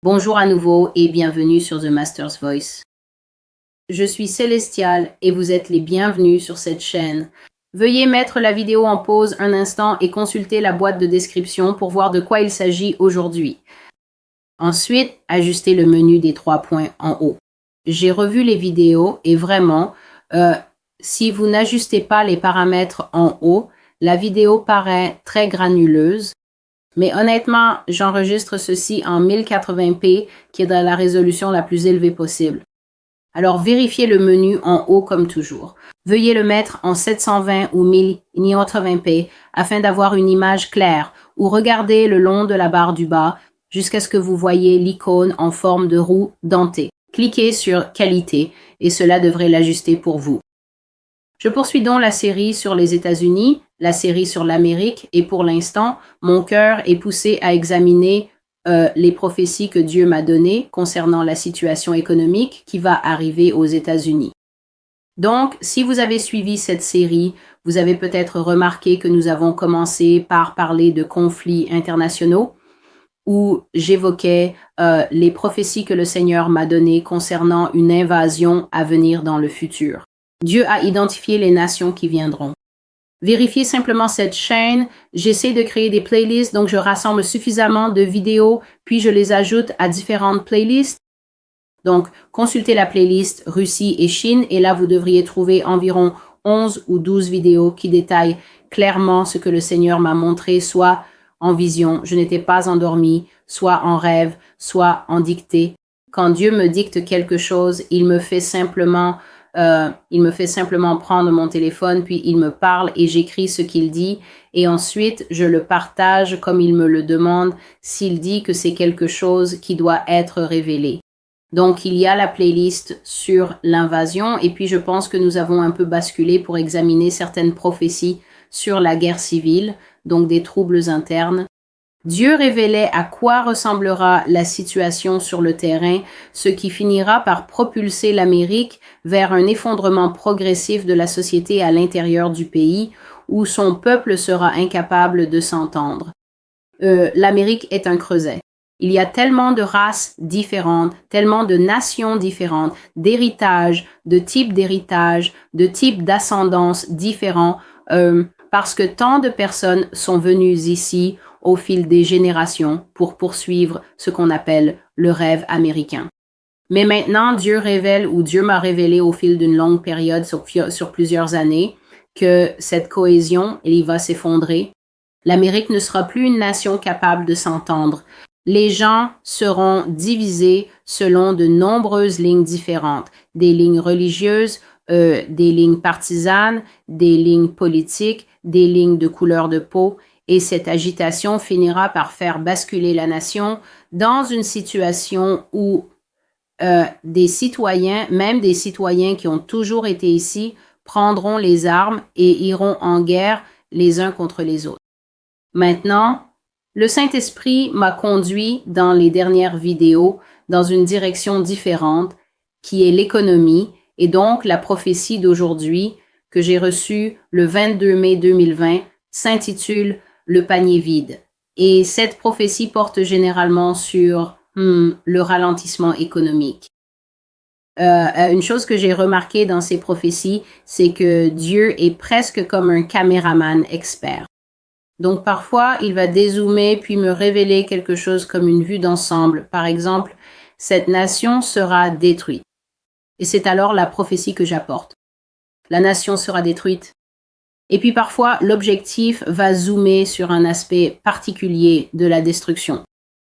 Bonjour à nouveau et bienvenue sur The Master's Voice. Je suis Célestial et vous êtes les bienvenus sur cette chaîne. Veuillez mettre la vidéo en pause un instant et consulter la boîte de description pour voir de quoi il s'agit aujourd'hui. Ensuite, ajustez le menu des 3 points en haut. J'ai revu les vidéos et vraiment, si vous n'ajustez pas les paramètres en haut, la vidéo paraît très granuleuse. Mais honnêtement, j'enregistre ceci en 1080p, qui est dans la résolution la plus élevée possible. Alors, vérifiez le menu en haut comme toujours. Veuillez le mettre en 720 ou 1080p afin d'avoir une image claire ou regardez le long de la barre du bas jusqu'à ce que vous voyez l'icône en forme de roue dentée. Cliquez sur Qualité et cela devrait l'ajuster pour vous. Je poursuis donc la série sur les États-Unis, la série sur l'Amérique et pour l'instant, mon cœur est poussé à examiner les prophéties que Dieu m'a données concernant la situation économique qui va arriver aux États-Unis. Donc, si vous avez suivi cette série, vous avez peut-être remarqué que nous avons commencé par parler de conflits internationaux où j'évoquais les prophéties que le Seigneur m'a données concernant une invasion à venir dans le futur. Dieu a identifié les nations qui viendront. Vérifiez simplement cette chaîne. J'essaie de créer des playlists, donc je rassemble suffisamment de vidéos, puis je les ajoute à différentes playlists. Donc, consultez la playlist Russie et Chine, et là, vous devriez trouver environ 11 ou 12 vidéos qui détaillent clairement ce que le Seigneur m'a montré, soit en vision, je n'étais pas endormie, soit en rêve, soit en dictée. Quand Dieu me dicte quelque chose, il me fait simplement prendre mon téléphone, puis il me parle et j'écris ce qu'il dit et ensuite je le partage comme il me le demande s'il dit que c'est quelque chose qui doit être révélé. Donc il y a la playlist sur l'invasion et puis je pense que nous avons un peu basculé pour examiner certaines prophéties sur la guerre civile, donc des troubles internes. Dieu révélait à quoi ressemblera la situation sur le terrain, ce qui finira par propulser l'Amérique vers un effondrement progressif de la société à l'intérieur du pays, où son peuple sera incapable de s'entendre. L'Amérique est un creuset. Il y a tellement de races différentes, tellement de nations différentes, d'héritages, de types d'ascendance différents, parce que tant de personnes sont venues ici au fil des générations pour poursuivre ce qu'on appelle le rêve américain. Mais maintenant, Dieu révèle ou Dieu m'a révélé au fil d'une longue période sur plusieurs années que cette cohésion, elle va s'effondrer. L'Amérique ne sera plus une nation capable de s'entendre. Les gens seront divisés selon de nombreuses lignes différentes, des lignes religieuses, des lignes partisanes, des lignes politiques, des lignes de couleur de peau, et cette agitation finira par faire basculer la nation dans une situation où des citoyens, même des citoyens qui ont toujours été ici, prendront les armes et iront en guerre les uns contre les autres. Maintenant, le Saint-Esprit m'a conduit dans les dernières vidéos dans une direction différente qui est l'économie et donc la prophétie d'aujourd'hui que j'ai reçue le 22 mai 2020 s'intitule le panier vide. Et cette prophétie porte généralement sur le ralentissement économique. Une chose que j'ai remarqué dans ces prophéties, c'est que Dieu est presque comme un caméraman expert. Donc parfois, il va dézoomer puis me révéler quelque chose comme une vue d'ensemble. Par exemple, cette nation sera détruite. Et c'est alors la prophétie que j'apporte. La nation sera détruite. Et puis parfois, l'objectif va zoomer sur un aspect particulier de la destruction.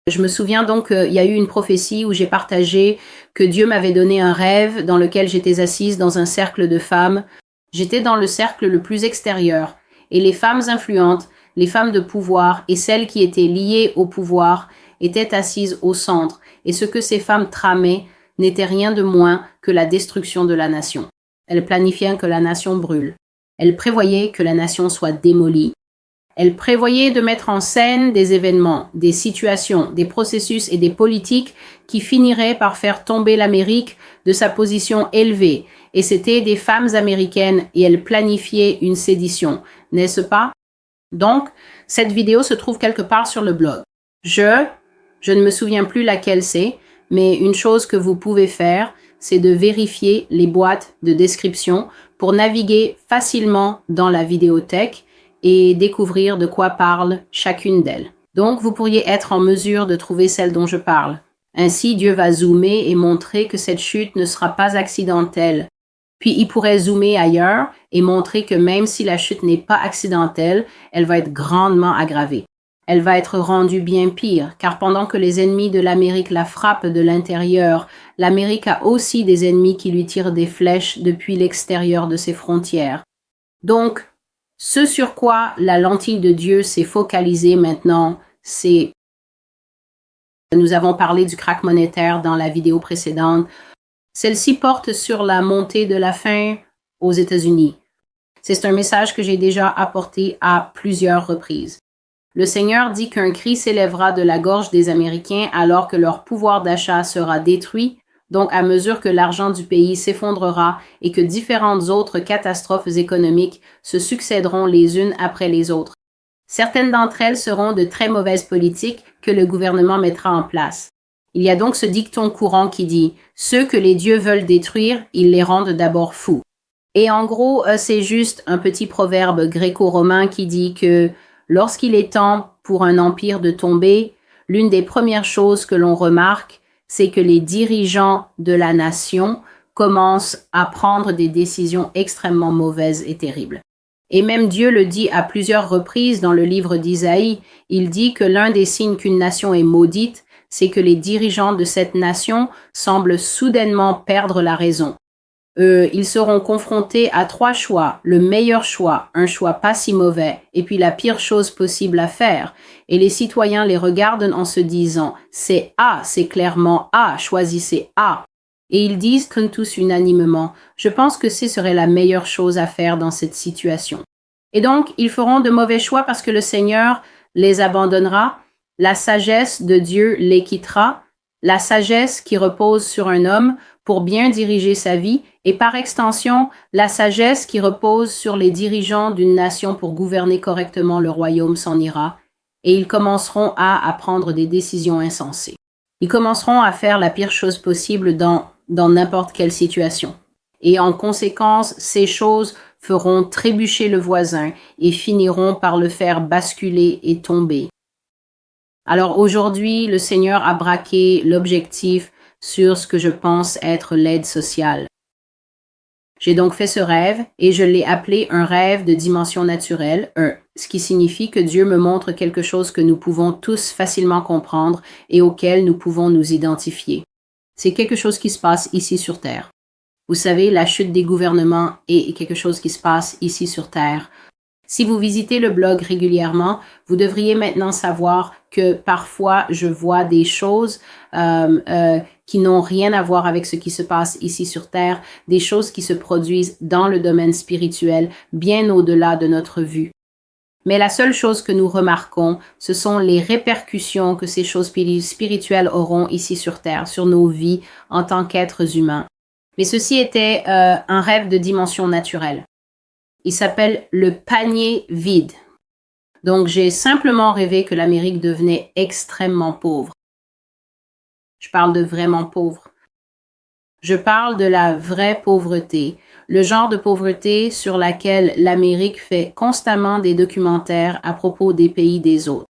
Je me souviens donc qu'il y a eu une prophétie où j'ai partagé que Dieu m'avait donné un rêve dans lequel j'étais assise dans un cercle de femmes. J'étais dans le cercle le plus extérieur et les femmes influentes, les femmes de pouvoir et celles qui étaient liées au pouvoir étaient assises au centre et ce que ces femmes tramaient n'était rien de moins que la destruction de la nation. Elles planifiaient que la nation brûle. Elle prévoyait que la nation soit démolie. Elle prévoyait de mettre en scène des événements, des situations, des processus et des politiques qui finiraient par faire tomber l'Amérique de sa position élevée. Et c'était des femmes américaines et elles planifiaient une sédition, n'est-ce pas? Donc, cette vidéo se trouve quelque part sur le blog. Je Je ne me souviens plus laquelle c'est, mais une chose que vous pouvez faire, c'est de vérifier les boîtes de description pour naviguer facilement dans la vidéothèque et découvrir de quoi parle chacune d'elles. Donc, vous pourriez être en mesure de trouver celle dont je parle. Ainsi, Dieu va zoomer et montrer que cette chute ne sera pas accidentelle. Puis, il pourrait zoomer ailleurs et montrer que même si la chute n'est pas accidentelle, elle va être grandement aggravée. Elle va être rendue bien pire, car pendant que les ennemis de l'Amérique la frappent de l'intérieur, l'Amérique a aussi des ennemis qui lui tirent des flèches depuis l'extérieur de ses frontières. Donc, ce sur quoi la lentille de Dieu s'est focalisée maintenant, c'est... Nous avons parlé du krach monétaire dans la vidéo précédente. Celle-ci porte sur la montée de la faim aux États-Unis. C'est un message que j'ai déjà apporté à plusieurs reprises. Le Seigneur dit qu'un cri s'élèvera de la gorge des Américains alors que leur pouvoir d'achat sera détruit, donc à mesure que l'argent du pays s'effondrera et que différentes autres catastrophes économiques se succéderont les unes après les autres. Certaines d'entre elles seront de très mauvaises politiques que le gouvernement mettra en place. Il y a donc ce dicton courant qui dit « Ceux que les dieux veulent détruire, ils les rendent d'abord fous ». Et en gros, c'est juste un petit proverbe gréco-romain qui dit que lorsqu'il est temps pour un empire de tomber, l'une des premières choses que l'on remarque, c'est que les dirigeants de la nation commencent à prendre des décisions extrêmement mauvaises et terribles. Et même Dieu le dit à plusieurs reprises dans le livre d'Isaïe, il dit que l'un des signes qu'une nation est maudite, c'est que les dirigeants de cette nation semblent soudainement perdre la raison. Ils seront confrontés à 3 choix. Le meilleur choix, un choix pas si mauvais, et puis la pire chose possible à faire. Et les citoyens les regardent en se disant « c'est A, c'est clairement A, choisissez A ». Et ils disent comme tous unanimement « je pense que ce serait la meilleure chose à faire dans cette situation ». Et donc, ils feront de mauvais choix parce que le Seigneur les abandonnera, la sagesse de Dieu les quittera, la sagesse qui repose sur un homme pour bien diriger sa vie et par extension, la sagesse qui repose sur les dirigeants d'une nation pour gouverner correctement le royaume s'en ira et ils commenceront à prendre des décisions insensées. Ils commenceront à faire la pire chose possible dans n'importe quelle situation. Et en conséquence, ces choses feront trébucher le voisin et finiront par le faire basculer et tomber. Alors aujourd'hui, le Seigneur a braqué l'objectif sur ce que je pense être l'aide sociale. J'ai donc fait ce rêve et je l'ai appelé un rêve de dimension naturelle, ce qui signifie que Dieu me montre quelque chose que nous pouvons tous facilement comprendre et auquel nous pouvons nous identifier. C'est quelque chose qui se passe ici sur Terre. Vous savez, la chute des gouvernements est quelque chose qui se passe ici sur Terre. Si vous visitez le blog régulièrement, vous devriez maintenant savoir que parfois je vois des choses qui n'ont rien à voir avec ce qui se passe ici sur Terre, des choses qui se produisent dans le domaine spirituel, bien au-delà de notre vue. Mais la seule chose que nous remarquons, ce sont les répercussions que ces choses spirituelles auront ici sur Terre, sur nos vies en tant qu'êtres humains. Mais ceci était un rêve de dimension naturelle. Il s'appelle le panier vide. Donc, j'ai simplement rêvé que l'Amérique devenait extrêmement pauvre. Je parle de vraiment pauvre. Je parle de la vraie pauvreté, le genre de pauvreté sur laquelle l'Amérique fait constamment des documentaires à propos des pays des autres.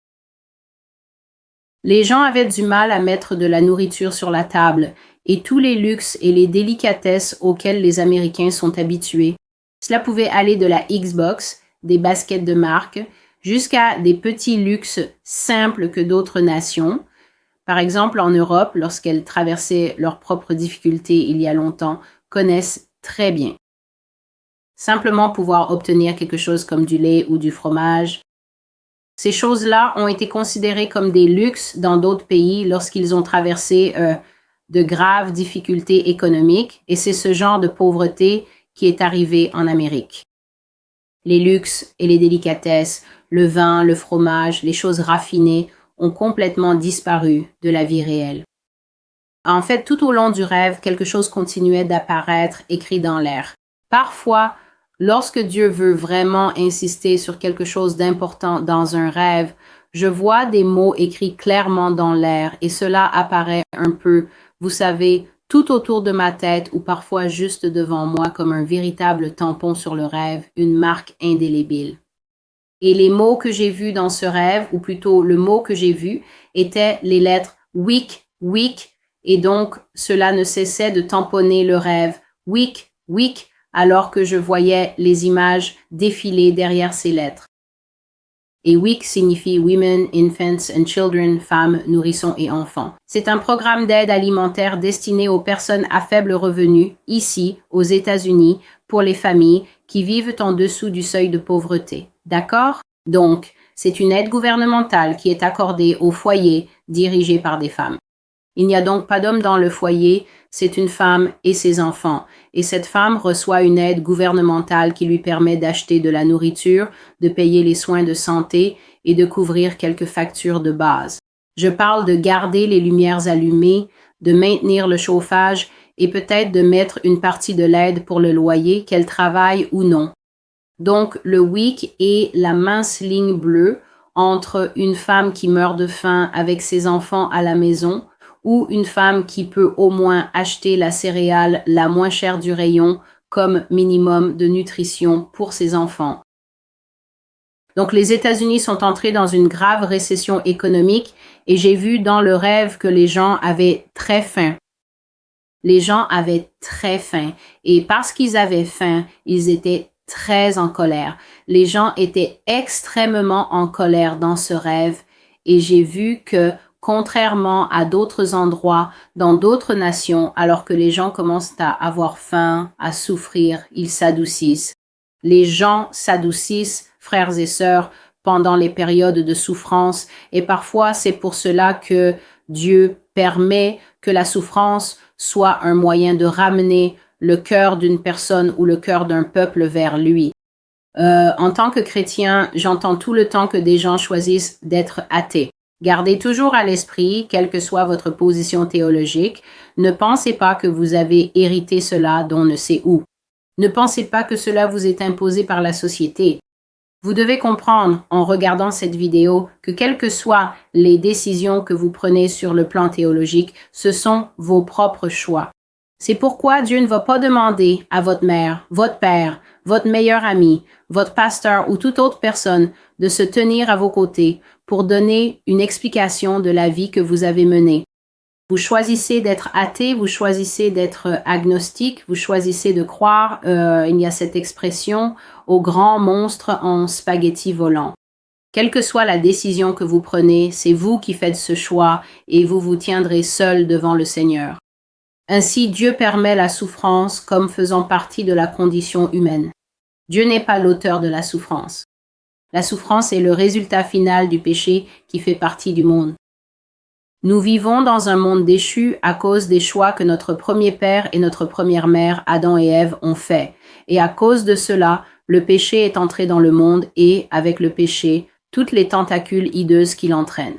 Les gens avaient du mal à mettre de la nourriture sur la table et tous les luxes et les délicatesses auxquels les Américains sont habitués. Cela pouvait aller de la Xbox, des baskets de marque, jusqu'à des petits luxes simples que d'autres nations. Par exemple, en Europe, lorsqu'elles traversaient leurs propres difficultés il y a longtemps, connaissent très bien. Simplement pouvoir obtenir quelque chose comme du lait ou du fromage. Ces choses-là ont été considérées comme des luxes dans d'autres pays lorsqu'ils ont traversé de graves difficultés économiques et c'est ce genre de pauvreté qui est arrivé en Amérique. Les luxes et les délicatesses, le vin, le fromage, les choses raffinées ont complètement disparu de la vie réelle. En fait, tout au long du rêve, quelque chose continuait d'apparaître écrit dans l'air. Parfois, lorsque Dieu veut vraiment insister sur quelque chose d'important dans un rêve, Je vois des mots écrits clairement dans l'air et cela apparaît un peu, vous savez, tout autour de ma tête ou parfois juste devant moi comme un véritable tampon sur le rêve, une marque indélébile. Et les mots que j'ai vus dans ce rêve, ou plutôt le mot que j'ai vu, étaient les lettres week, week, et donc cela ne cessait de tamponner le rêve week, week, alors que je voyais les images défiler derrière ces lettres. Et WIC signifie Women, Infants and Children, femmes, nourrissons et enfants. C'est un programme d'aide alimentaire destiné aux personnes à faible revenu, ici, aux États-Unis, pour les familles qui vivent en dessous du seuil de pauvreté. D'accord? Donc, c'est une aide gouvernementale qui est accordée aux foyers dirigés par des femmes. Il n'y a donc pas d'homme dans le foyer, c'est une femme et ses enfants. Et cette femme reçoit une aide gouvernementale qui lui permet d'acheter de la nourriture, de payer les soins de santé et de couvrir quelques factures de base. Je parle de garder les lumières allumées, de maintenir le chauffage et peut-être de mettre une partie de l'aide pour le loyer, qu'elle travaille ou non. Donc, le WIC est la mince ligne bleue entre une femme qui meurt de faim avec ses enfants à la maison ou une femme qui peut au moins acheter la céréale la moins chère du rayon comme minimum de nutrition pour ses enfants. Donc les États-Unis sont entrés dans une grave récession économique et j'ai vu dans le rêve que les gens avaient très faim. Les gens avaient très faim et parce qu'ils avaient faim, ils étaient très en colère. Les gens étaient extrêmement en colère dans ce rêve et j'ai vu que contrairement à d'autres endroits, dans d'autres nations, alors que les gens commencent à avoir faim, à souffrir, ils s'adoucissent. Les gens s'adoucissent, frères et sœurs, pendant les périodes de souffrance et parfois c'est pour cela que Dieu permet que la souffrance soit un moyen de ramener le cœur d'une personne ou le cœur d'un peuple vers lui. En tant que chrétien, j'entends tout le temps que des gens choisissent d'être athées. Gardez toujours à l'esprit, quelle que soit votre position théologique, ne pensez pas que vous avez hérité cela d'on ne sait où. Ne pensez pas que cela vous est imposé par la société. Vous devez comprendre, en regardant cette vidéo, que quelles que soient les décisions que vous prenez sur le plan théologique, ce sont vos propres choix. C'est pourquoi Dieu ne va pas demander à votre mère, votre père, votre meilleur ami, votre pasteur ou toute autre personne de se tenir à vos côtés pour donner une explication de la vie que vous avez menée. Vous choisissez d'être athée, vous choisissez d'être agnostique, vous choisissez de croire, il y a cette expression, au grand monstre en spaghetti volant. Quelle que soit la décision que vous prenez, c'est vous qui faites ce choix et vous vous tiendrez seul devant le Seigneur. Ainsi, Dieu permet la souffrance comme faisant partie de la condition humaine. Dieu n'est pas l'auteur de la souffrance. La souffrance est le résultat final du péché qui fait partie du monde. Nous vivons dans un monde déchu à cause des choix que notre premier père et notre première mère, Adam et Ève, ont faits. Et à cause de cela, le péché est entré dans le monde et, avec le péché, toutes les tentacules hideuses qu'il entraîne.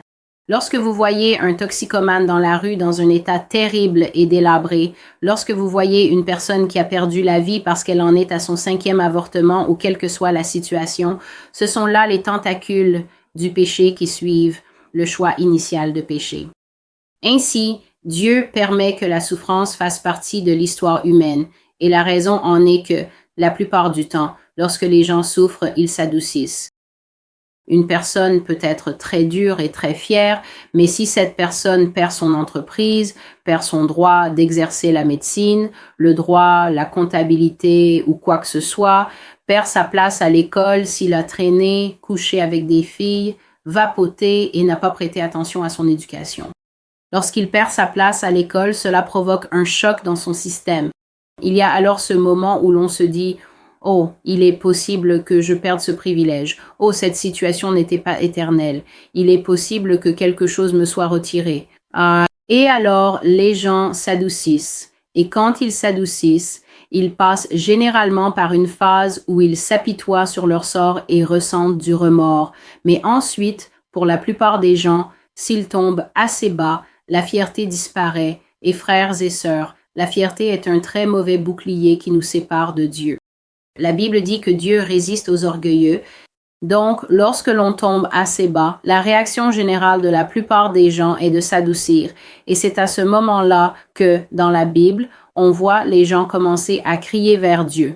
Lorsque vous voyez un toxicomane dans la rue dans un état terrible et délabré, lorsque vous voyez une personne qui a perdu la vie parce qu'elle en est à son 5e avortement ou quelle que soit la situation, ce sont là les tentacules du péché qui suivent le choix initial de péché. Ainsi, Dieu permet que la souffrance fasse partie de l'histoire humaine et la raison en est que, la plupart du temps, lorsque les gens souffrent, ils s'adoucissent. Une personne peut être très dure et très fière, mais si cette personne perd son entreprise, perd son droit d'exercer la médecine, le droit, la comptabilité ou quoi que ce soit, perd sa place à l'école s'il a traîné, couché avec des filles, vapoté et n'a pas prêté attention à son éducation. Lorsqu'il perd sa place à l'école, cela provoque un choc dans son système. Il y a alors ce moment où l'on se dit « Oh, il est possible que je perde ce privilège. Oh, cette situation n'était pas éternelle. Il est possible que quelque chose me soit retiré. » Et alors, les gens s'adoucissent. Et quand ils s'adoucissent, ils passent généralement par une phase où ils s'apitoient sur leur sort et ressentent du remords. Mais ensuite, pour la plupart des gens, s'ils tombent assez bas, la fierté disparaît. Et frères et sœurs, la fierté est un très mauvais bouclier qui nous sépare de Dieu. La Bible dit que Dieu résiste aux orgueilleux, Donc, lorsque l'on tombe assez bas, la réaction générale de la plupart des gens est de s'adoucir. Et c'est à ce moment-là que, dans la Bible, on voit les gens commencer à crier vers Dieu.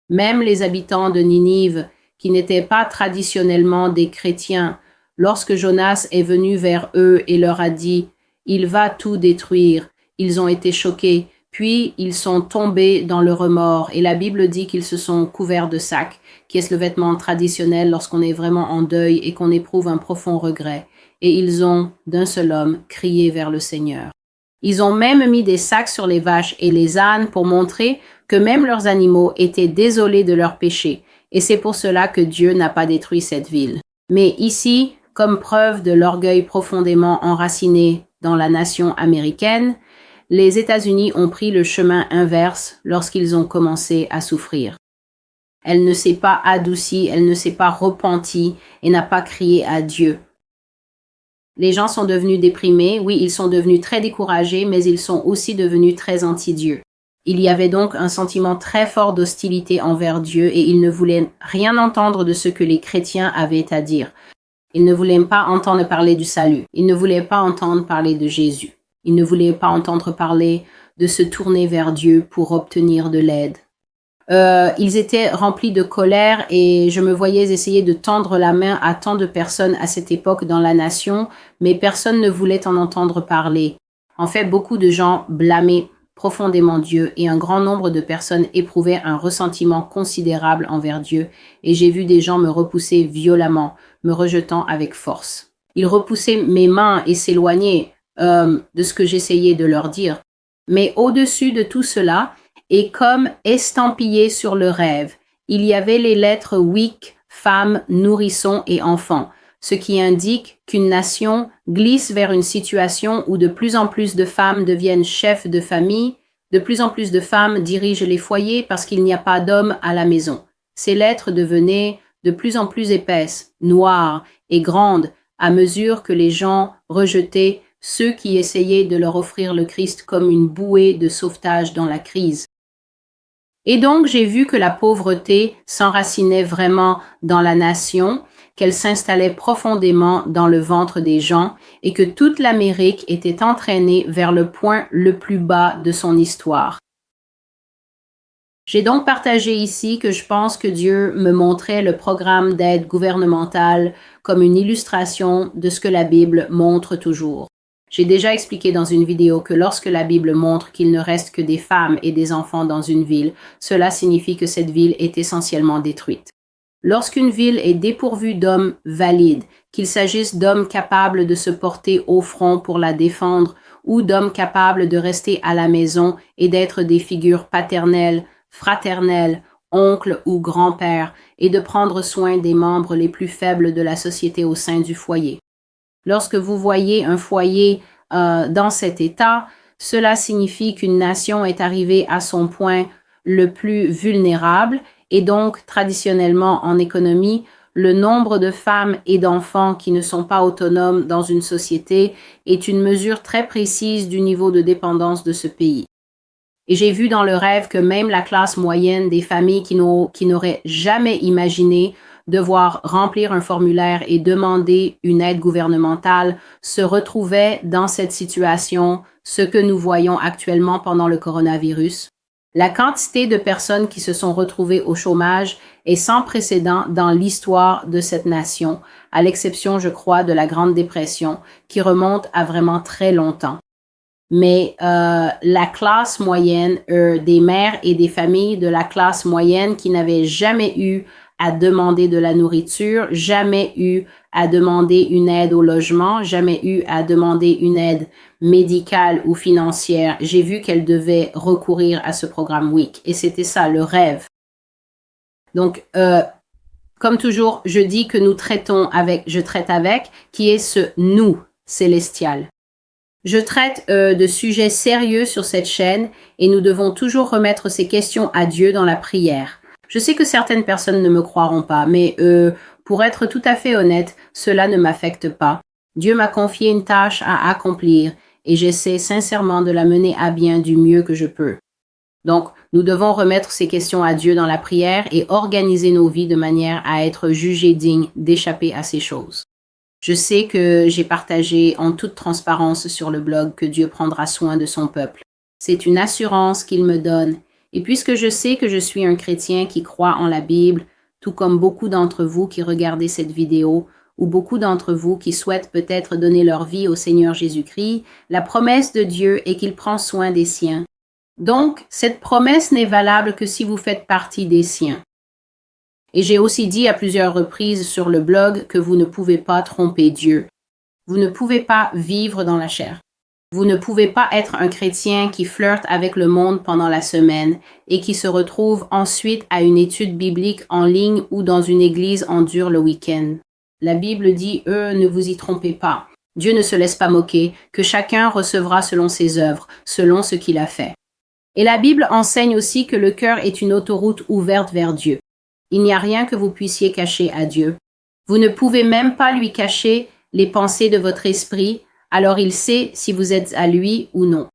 Même les habitants de Ninive, qui n'étaient pas traditionnellement des chrétiens, lorsque Jonas est venu vers eux et leur a dit « Il va tout détruire », ils ont été choqués, puis ils sont tombés dans le remords et la Bible dit qu'ils se sont couverts de sacs, qui est le vêtement traditionnel lorsqu'on est vraiment en deuil et qu'on éprouve un profond regret. Et ils ont, d'un seul homme, crié vers le Seigneur. Ils ont même mis des sacs sur les vaches et les ânes pour montrer que même leurs animaux étaient désolés de leurs péchés. Et c'est pour cela que Dieu n'a pas détruit cette ville. Mais ici, comme preuve de l'orgueil profondément enraciné dans la nation américaine, les États-Unis ont pris le chemin inverse lorsqu'ils ont commencé à souffrir. Elle ne s'est pas adoucie, elle ne s'est pas repentie et n'a pas crié à Dieu. Les gens sont devenus déprimés, oui, ils sont devenus très découragés, mais ils sont aussi devenus très anti-Dieu. Il y avait donc un sentiment très fort d'hostilité envers Dieu et ils ne voulaient rien entendre de ce que les chrétiens avaient à dire. Ils ne voulaient pas entendre parler du salut. Ils ne voulaient pas entendre parler de Jésus. Ils ne voulaient pas entendre parler de se tourner vers Dieu pour obtenir de l'aide. Ils étaient remplis de colère et je me voyais essayer de tendre la main à tant de personnes à cette époque dans la nation, mais personne ne voulait en entendre parler. En fait, beaucoup de gens blâmaient profondément Dieu et un grand nombre de personnes éprouvaient un ressentiment considérable envers Dieu et j'ai vu des gens me repousser violemment, me rejetant avec force. Ils repoussaient mes mains et s'éloignaient de ce que j'essayais de leur dire. Mais au-dessus de tout cela, et comme estampillé sur le rêve, il y avait les lettres weak, femme, nourrisson et enfant, ce qui indique qu'une nation glisse vers une situation où de plus en plus de femmes deviennent chefs de famille, de plus en plus de femmes dirigent les foyers parce qu'il n'y a pas d'hommes à la maison. Ces lettres devenaient de plus en plus épaisses, noires et grandes à mesure que les gens rejetaient ceux qui essayaient de leur offrir le Christ comme une bouée de sauvetage dans la crise. Et donc, j'ai vu que la pauvreté s'enracinait vraiment dans la nation, qu'elle s'installait profondément dans le ventre des gens et que toute l'Amérique était entraînée vers le point le plus bas de son histoire. J'ai donc partagé ici que je pense que Dieu me montrait le programme d'aide gouvernementale comme une illustration de ce que la Bible montre toujours. J'ai déjà expliqué dans une vidéo que lorsque la Bible montre qu'il ne reste que des femmes et des enfants dans une ville, cela signifie que cette ville est essentiellement détruite. Lorsqu'une ville est dépourvue d'hommes valides, qu'il s'agisse d'hommes capables de se porter au front pour la défendre ou d'hommes capables de rester à la maison et d'être des figures paternelles, fraternelles, oncles ou grands-pères et de prendre soin des membres les plus faibles de la société au sein du foyer. Lorsque vous voyez un foyer dans cet état, cela signifie qu'une nation est arrivée à son point le plus vulnérable et donc, traditionnellement en économie, le nombre de femmes et d'enfants qui ne sont pas autonomes dans une société est une mesure très précise du niveau de dépendance de ce pays. Et j'ai vu dans le rêve que même la classe moyenne des familles qui n'auraient jamais imaginé devoir remplir un formulaire et demander une aide gouvernementale se retrouvait dans cette situation, ce que nous voyons actuellement pendant le coronavirus. La quantité de personnes qui se sont retrouvées au chômage est sans précédent dans l'histoire de cette nation, à l'exception, je crois, de la Grande Dépression, qui remonte à vraiment très longtemps. Mais la classe moyenne, des mères et des familles de la classe moyenne qui n'avaient jamais eu à demander de la nourriture, jamais eu à demander une aide au logement, jamais eu à demander une aide médicale ou financière. J'ai vu qu'elle devait recourir à ce programme WIC et c'était ça, le rêve. Donc, comme toujours, je dis que nous traitons avec, je traite avec, qui est ce nous célestial. Je traite de sujets sérieux sur cette chaîne et nous devons toujours remettre ces questions à Dieu dans la prière. Je sais que certaines personnes ne me croiront pas, mais pour être tout à fait honnête, cela ne m'affecte pas. Dieu m'a confié une tâche à accomplir et j'essaie sincèrement de la mener à bien du mieux que je peux. Donc, nous devons remettre ces questions à Dieu dans la prière et organiser nos vies de manière à être jugés dignes d'échapper à ces choses. Je sais que j'ai partagé en toute transparence sur le blog que Dieu prendra soin de son peuple. C'est une assurance qu'il me donne. Et puisque je sais que je suis un chrétien qui croit en la Bible, tout comme beaucoup d'entre vous qui regardez cette vidéo, ou beaucoup d'entre vous qui souhaitent peut-être donner leur vie au Seigneur Jésus-Christ, la promesse de Dieu est qu'il prend soin des siens. Donc, cette promesse n'est valable que si vous faites partie des siens. Et j'ai aussi dit à plusieurs reprises sur le blog que vous ne pouvez pas tromper Dieu. Vous ne pouvez pas vivre dans la chair. Vous ne pouvez pas être un chrétien qui flirte avec le monde pendant la semaine et qui se retrouve ensuite à une étude biblique en ligne ou dans une église en dur le week-end. La Bible dit, ne vous y trompez pas. Dieu ne se laisse pas moquer, que chacun recevra selon ses œuvres, selon ce qu'il a fait. Et la Bible enseigne aussi que le cœur est une autoroute ouverte vers Dieu. Il n'y a rien que vous puissiez cacher à Dieu. Vous ne pouvez même pas lui cacher les pensées de votre esprit, alors il sait si vous êtes à lui ou non.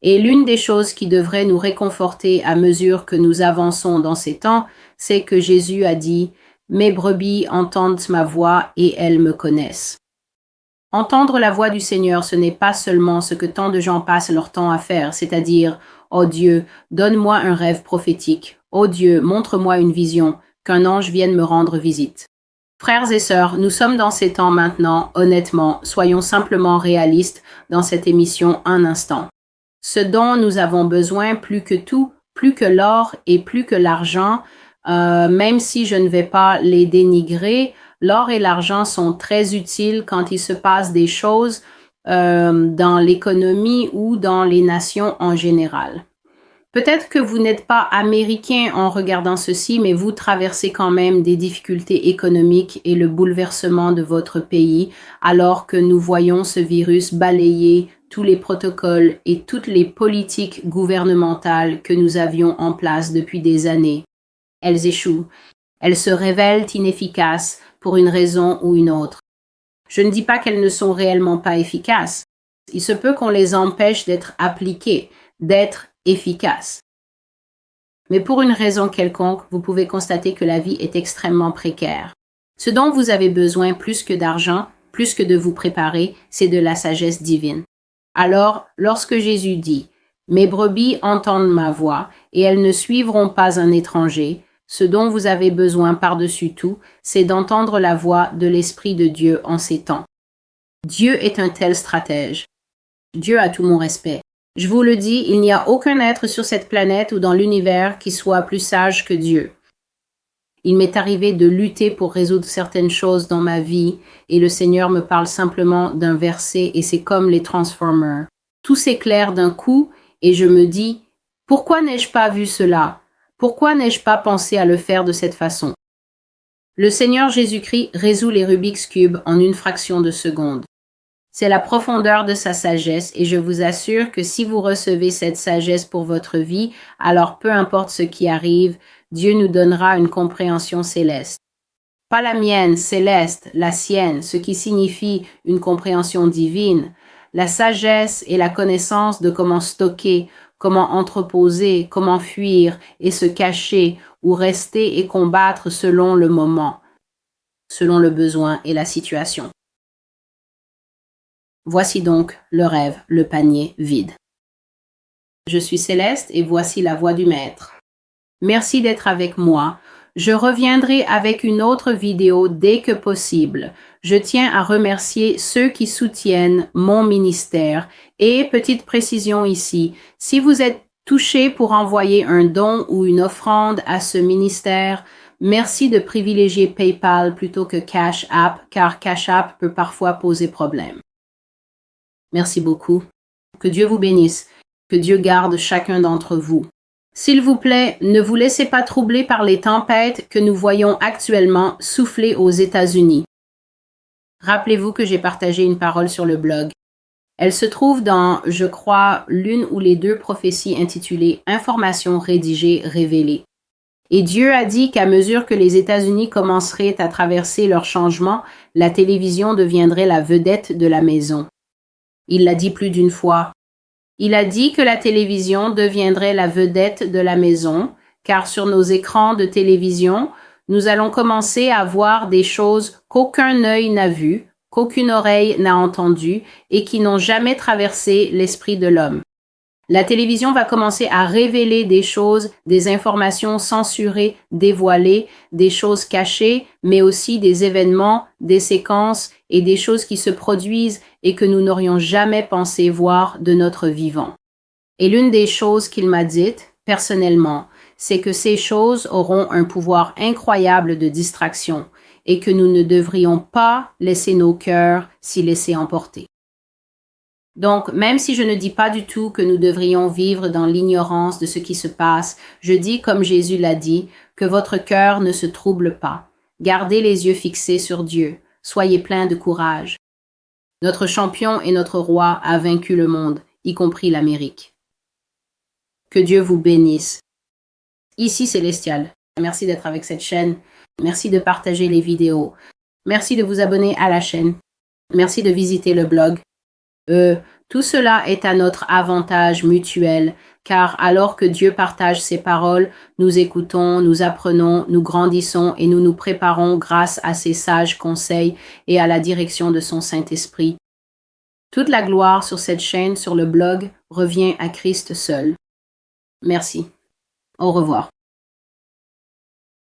Et l'une des choses qui devrait nous réconforter à mesure que nous avançons dans ces temps, c'est que Jésus a dit « Mes brebis entendent ma voix et elles me connaissent ». Entendre la voix du Seigneur, ce n'est pas seulement ce que tant de gens passent leur temps à faire, c'est-à-dire « Oh Dieu, donne-moi un rêve prophétique. Oh Dieu, montre-moi une vision, qu'un ange vienne me rendre visite. » Frères et sœurs, nous sommes dans ces temps maintenant, honnêtement, soyons simplement réalistes dans cette émission un instant. Ce dont nous avons besoin plus que tout, plus que l'or et plus que l'argent, même si je ne vais pas les dénigrer, l'or et l'argent sont très utiles quand il se passe des choses dans l'économie ou dans les nations en général. Peut-être que vous n'êtes pas américain en regardant ceci, mais vous traversez quand même des difficultés économiques et le bouleversement de votre pays, alors que nous voyons ce virus balayer tous les protocoles et toutes les politiques gouvernementales que nous avions en place depuis des années. Elles échouent. Elles se révèlent inefficaces pour une raison ou une autre. Je ne dis pas qu'elles ne sont réellement pas efficaces. Il se peut qu'on les empêche d'être appliquées, d'être efficaces. Mais pour une raison quelconque, vous pouvez constater que la vie est extrêmement précaire. Ce dont vous avez besoin plus que d'argent, plus que de vous préparer, c'est de la sagesse divine. Alors, lorsque Jésus dit « Mes brebis entendent ma voix et elles ne suivront pas un étranger », ce dont vous avez besoin par-dessus tout, c'est d'entendre la voix de l'Esprit de Dieu en ces temps. Dieu est un tel stratège. Dieu a tout mon respect. Je vous le dis, il n'y a aucun être sur cette planète ou dans l'univers qui soit plus sage que Dieu. Il m'est arrivé de lutter pour résoudre certaines choses dans ma vie et le Seigneur me parle simplement d'un verset et c'est comme les Transformers. Tout s'éclaire d'un coup et je me dis « Pourquoi n'ai-je pas vu cela? Pourquoi n'ai-je pas pensé à le faire de cette façon ?» Le Seigneur Jésus-Christ résout les Rubik's Cube en une fraction de seconde. C'est la profondeur de sa sagesse et je vous assure que si vous recevez cette sagesse pour votre vie, alors peu importe ce qui arrive, Dieu nous donnera une compréhension céleste. Pas la mienne, céleste, la sienne, ce qui signifie une compréhension divine. La sagesse et la connaissance de comment stocker, comment entreposer, comment fuir et se cacher ou rester et combattre selon le moment, selon le besoin et la situation. Voici donc le rêve, le panier vide. Je suis Céleste et voici la voix du Maître. Merci d'être avec moi. Je reviendrai avec une autre vidéo dès que possible. Je tiens à remercier ceux qui soutiennent mon ministère. Et petite précision ici, si vous êtes touché pour envoyer un don ou une offrande à ce ministère, merci de privilégier PayPal plutôt que Cash App, car Cash App peut parfois poser problème. Merci beaucoup. Que Dieu vous bénisse. Que Dieu garde chacun d'entre vous. S'il vous plaît, ne vous laissez pas troubler par les tempêtes que nous voyons actuellement souffler aux États-Unis. Rappelez-vous que j'ai partagé une parole sur le blog. Elle se trouve dans, je crois, l'une ou les deux prophéties intitulées « Informations rédigées, révélées ». Et Dieu a dit qu'à mesure que les États-Unis commenceraient à traverser leur changement, la télévision deviendrait la vedette de la maison. Il l'a dit plus d'une fois. Il a dit que la télévision deviendrait la vedette de la maison, car sur nos écrans de télévision, nous allons commencer à voir des choses qu'aucun œil n'a vues, qu'aucune oreille n'a entendues et qui n'ont jamais traversé l'esprit de l'homme. La télévision va commencer à révéler des choses, des informations censurées, dévoilées, des choses cachées, mais aussi des événements, des séquences et des choses qui se produisent et que nous n'aurions jamais pensé voir de notre vivant. Et l'une des choses qu'il m'a dites, personnellement, c'est que ces choses auront un pouvoir incroyable de distraction et que nous ne devrions pas laisser nos cœurs s'y laisser emporter. Donc, même si je ne dis pas du tout que nous devrions vivre dans l'ignorance de ce qui se passe, je dis, comme Jésus l'a dit, que votre cœur ne se trouble pas. Gardez les yeux fixés sur Dieu. Soyez pleins de courage. Notre champion et notre roi a vaincu le monde, y compris l'Amérique. Que Dieu vous bénisse. Ici Célestial. Merci d'être avec cette chaîne. Merci de partager les vidéos. Merci de vous abonner à la chaîne. Merci de visiter le blog. Tout cela est à notre avantage mutuel, car alors que Dieu partage ses paroles, nous écoutons, nous apprenons, nous grandissons et nous nous préparons grâce à ses sages conseils et à la direction de son Saint-Esprit. Toute la gloire sur cette chaîne, sur le blog, revient à Christ seul. Merci. Au revoir.